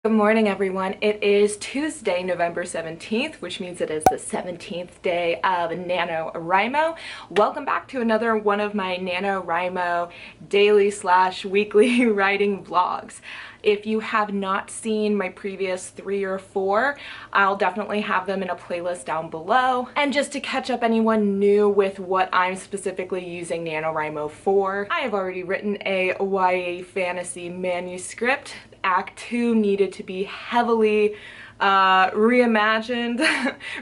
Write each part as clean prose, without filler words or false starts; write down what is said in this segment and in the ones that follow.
Good morning, everyone. It is Tuesday, November 17th, which means it is the 17th day of NaNoWriMo. Welcome back to another one of my NaNoWriMo daily/weekly writing vlogs. If you have not seen my previous 3 or 4, I'll definitely have them in a playlist down below. And just to catch up anyone new with what I'm specifically using NaNoWriMo for, I have already written a YA fantasy manuscript. Act 2 needed to be heavily reimagined,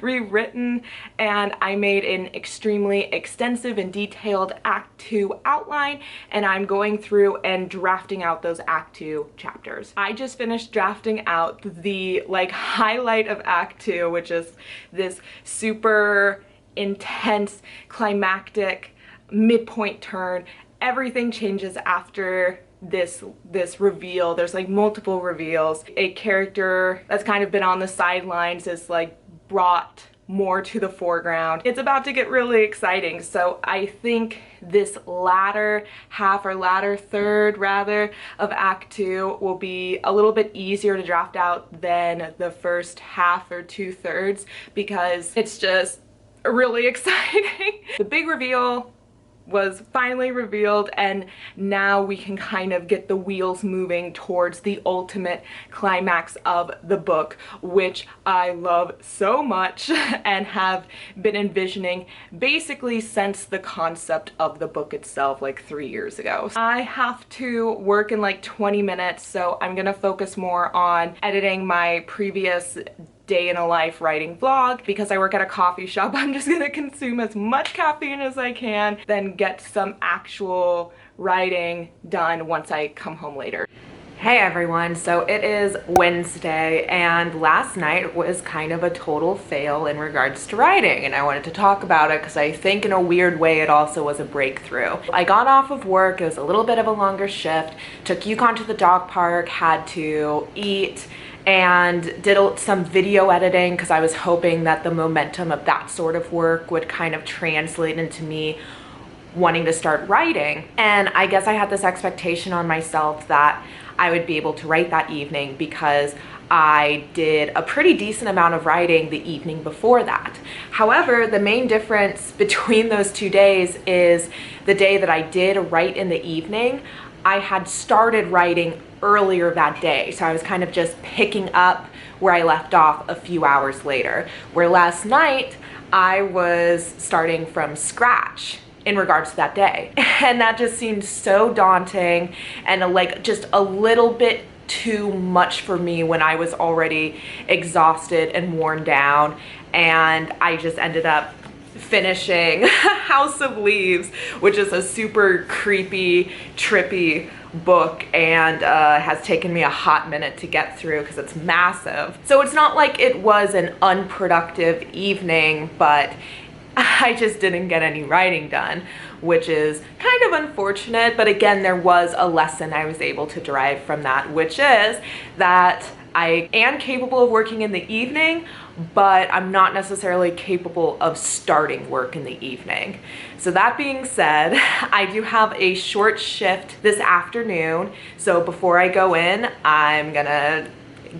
rewritten, and I made an extremely extensive and detailed Act 2 outline, and I'm going through and drafting out those Act 2 chapters. I just finished drafting out the highlight of Act 2, which is this super intense, climactic midpoint turn. Everything changes after this reveal. There's multiple reveals. A character that's kind of been on the sidelines is brought more to the foreground. It's about to get really exciting. So I think this latter half, or latter third rather, of Act 2 will be a little bit easier to draft out than the first half or 2/3, because it's just really exciting. The big reveal was finally revealed, and now we can kind of get the wheels moving towards the ultimate climax of the book, which I love so much and have been envisioning basically since the concept of the book itself 3 years ago. I have to work in 20 minutes, so I'm gonna focus more on editing my previous day in a life writing vlog. Because I work at a coffee shop, I'm just gonna consume as much caffeine as I can, then get some actual writing done once I come home later. Hey everyone, so it is Wednesday, and last night was kind of a total fail in regards to writing, and I wanted to talk about it because I think in a weird way it also was a breakthrough. I got off of work, it was a little bit of a longer shift, took Yukon to the dog park, had to eat, and did some video editing because I was hoping that the momentum of that sort of work would kind of translate into me wanting to start writing. And I guess I had this expectation on myself that I would be able to write that evening because I did a pretty decent amount of writing the evening before that. However, the main difference between those 2 days is the day that I did write in the evening, I had started writing earlier that day. So I was kind of just picking up where I left off a few hours later. Where last night, I was starting from scratch in regards to that day. And that just seemed so daunting and just a little bit too much for me when I was already exhausted and worn down. And I just ended up finishing House of Leaves, which is a super creepy, trippy book, and has taken me a hot minute to get through because it's massive. So it's not like it was an unproductive evening, but I just didn't get any writing done, which is kind of unfortunate. But again, there was a lesson I was able to derive from that, which is that I am capable of working in the evening, but I'm not necessarily capable of starting work in the evening. So that being said, I do have a short shift this afternoon. So before I go in, I'm gonna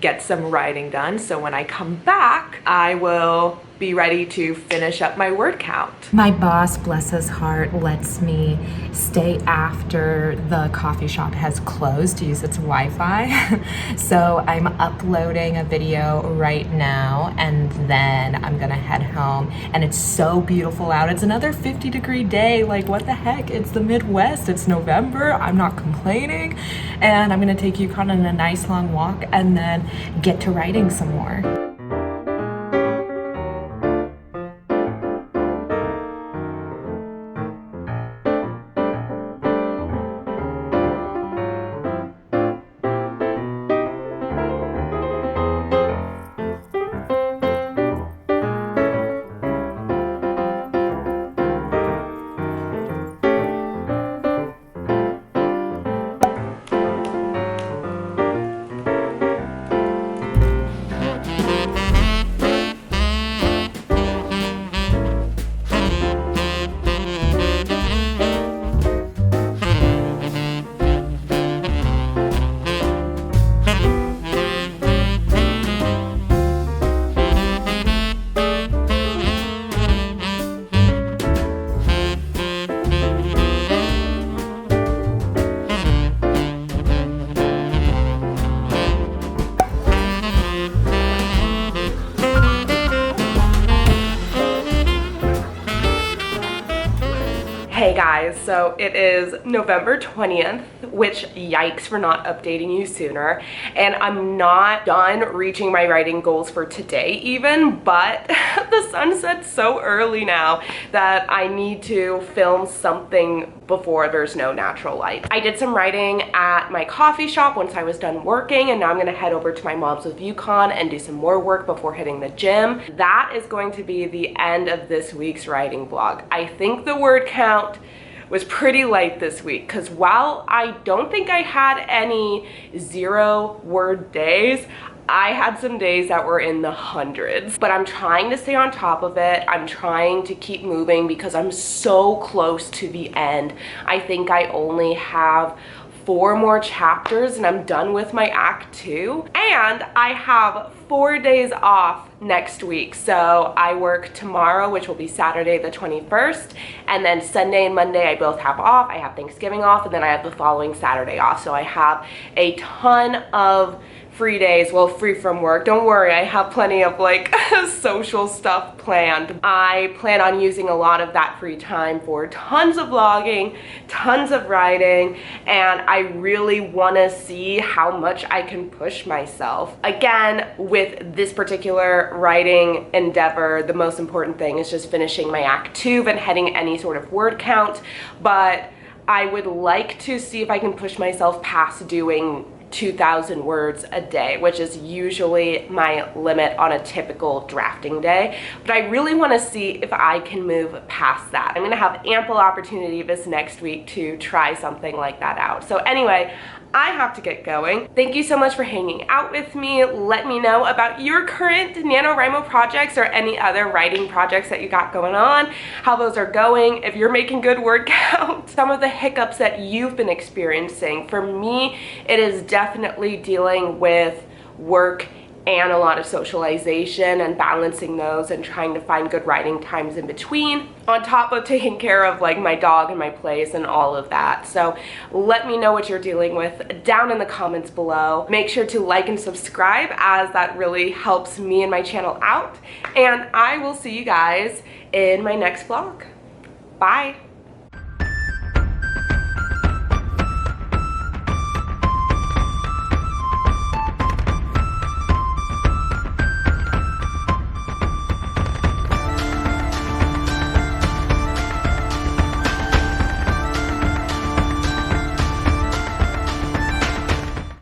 get some writing done. So when I come back, I will be ready to finish up my word count. My boss, bless his heart, lets me stay after the coffee shop has closed to use its Wi-Fi. So I'm uploading a video right now, and then I'm gonna head home. And it's so beautiful out. It's another 50-degree day. What the heck? It's the Midwest. It's November. I'm not complaining. And I'm gonna take Yukon on a nice long walk and then get to writing some more. guys, so it is November 20th, which yikes for not updating you sooner, and I'm not done reaching my writing goals for today even, but the sun sets so early now that I need to film something before there's no natural light. I did some writing at my coffee shop once I was done working, and now I'm gonna head over to my mom's with UConn and do some more work before hitting the gym. That is going to be the end of this week's writing vlog. I think the word count was pretty light this week because while I don't think I had any 0-word days, I had some days that were in the hundreds, but I'm trying to stay on top of it. I'm trying to keep moving because I'm so close to the end. I think I only have 4 more chapters and I'm done with my act 2, and I have 4 days off next week. So I work tomorrow, which will be Saturday the 21st, and then Sunday and Monday I both have off. I have Thanksgiving off, and then I have the following Saturday off. So I have a ton of free days, well, free from work. Don't worry, I have plenty of like social stuff planned. I plan on using a lot of that free time for tons of vlogging, tons of writing, and I really want to see how much I can push myself. Again, with this particular writing endeavor, the most important thing is just finishing my act 2 and hitting any sort of word count, but I would like to see if I can push myself past doing 2,000 words a day, which is usually my limit on a typical drafting day, but I really want to see if I can move past that. I'm going to have ample opportunity this next week to try something like that out. So anyway, I have to get going. Thank you so much for hanging out with me. Let me know about your current NaNoWriMo projects or any other writing projects that you got going on, how those are going, if you're making good word count, some of the hiccups that you've been experiencing. For me, it is definitely dealing with work and a lot of socialization and balancing those and trying to find good writing times in between, on top of taking care of like my dog and my place and all of that. So let me know what you're dealing with down in the comments below. Make sure to like and subscribe, as that really helps me and my channel out, and I will see you guys in my next vlog. Bye.